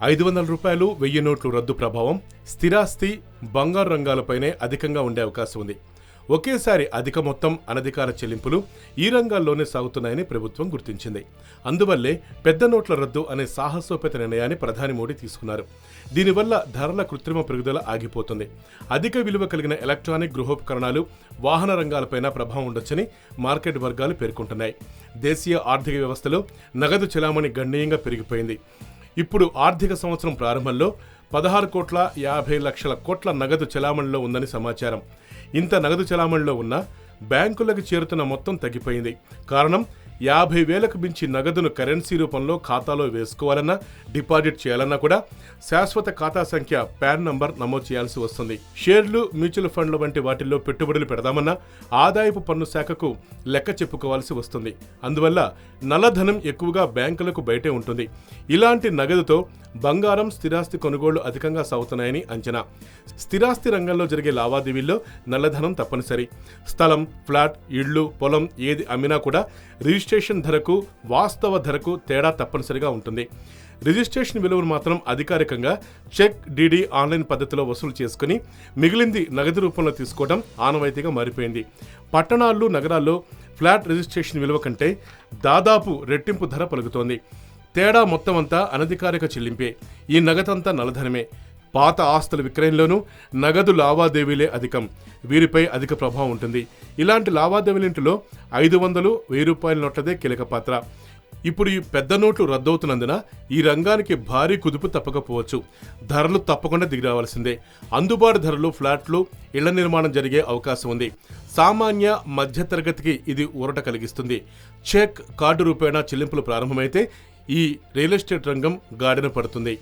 రూ. 500, 1000 నోట్లు రద్దు ప్రభావం స్థిరాస్తి, బంగారు రంగాలపైనే అధికంగా ఉండే అవకాశం ఉంది. ఒకేసారి అధిక మొత్తం అనధికార చెల్లింపులు ఈ రంగాల్లోనే సాగుతున్నాయని ప్రభుత్వం గుర్తించింది. అందువల్లే పెద్ద నోట్ల రద్దు అనే సాహసోపేత నిర్ణయాన్ని ప్రధాని మోడీ తీసుకున్నారు. దీనివల్ల ధరల కృత్రిమ పెరుగుదల ఆగిపోతుంది. అధిక విలువ కలిగిన ఎలక్ట్రానిక్, గృహోపకరణాలు, వాహన రంగాలపైన ప్రభావం ఉండొచ్చని మార్కెట్ వర్గాలు పేర్కొంటున్నాయి. దేశీయ ఆర్థిక వ్యవస్థలో నగదు చెలామణి గణనీయంగా పెరిగిపోయింది. ఇప్పుడు ఆర్థిక సంవత్సరం ప్రారంభంలో 16,50,00,000 కోట్ల నగదు చెలామణిలో ఉందని సమాచారం. ఇంత నగదు చెలామణిలో ఉన్న బ్యాంకులకు చేరుతున్న మొత్తం తగ్గిపోయింది. కారణం 50,000కు మించి నగదును కరెన్సీ రూపంలో ఖాతాలో వేసుకోవాలన్నా, డిపాజిట్ చేయాలన్నా కూడా శాశ్వత ఖాతా సంఖ్య, పాన్ నంబర్ నమోదు చేయాల్సి వస్తుంది. షేర్లు, మ్యూచువల్ ఫండ్లు వంటి వాటిల్లో పెట్టుబడులు పెడదామన్నా ఆదాయపు పన్ను శాఖకు లెక్క చెప్పుకోవాల్సి వస్తుంది. అందువల్ల నల్లధనం ఎక్కువగా బ్యాంకులకు బయటే ఉంటుంది. ఇలాంటి నగదుతో బంగారం, స్థిరాస్తి కొనుగోళ్లు అధికంగా సాగుతున్నాయని అంచనా. స్థిరాస్తి రంగంలో జరిగే లావాదేవీల్లో నల్లధనం తప్పనిసరి. స్థలం, ఫ్లాట్, ఇళ్లు, పొలం ఏది అమ్మినా కూడా రిజిస్ట్రేషన్ ధరకు, వాస్తవ ధరకు తేడా తప్పనిసరిగా ఉంటుంది. రిజిస్ట్రేషన్ విలువను మాత్రం అధికారికంగా చెక్, డీడీ ఆన్లైన్ పద్ధతిలో వసూలు చేసుకుని మిగిలింది నగదు రూపంలో తీసుకోవడం ఆనవాయితీగా మారిపోయింది. పట్టణాల్లో, నగరాల్లో ఫ్లాట్ రిజిస్ట్రేషన్ విలువ కంటే దాదాపు రెట్టింపు ధర పలుకుతోంది. తేడా మొత్తం అంతా అనధికారిక చెల్లింపే. ఈ నగదంతా నల్లధనమే. పాత ఆస్తుల విక్రయంలోనూ నగదు లావాదేవీలే అధికం. వీరిపై అధిక ప్రభావం ఉంటుంది. ఇలాంటి లావాదేవీలింటిలో 500, 1000 రూపాయల నోట్లదే కీలక పాత్ర. ఇప్పుడు ఈ పెద్ద నోట్లు రద్దవుతున్నందున ఈ రంగానికి భారీ కుదుపు తప్పకపోవచ్చు. ధరలు తప్పకుండా దిగిరావాల్సిందే. అందుబాటు ధరలు ఫ్లాట్లు, ఇళ్ల నిర్మాణం జరిగే అవకాశం ఉంది. సామాన్య, మధ్యతరగతికి ఇది ఊరట కలిగిస్తుంది. చెక్, కార్డు రూపేణా చెల్లింపులు ప్రారంభమైతే ఈ రియల్ ఎస్టేట్ రంగం గాడిన పడుతుంది.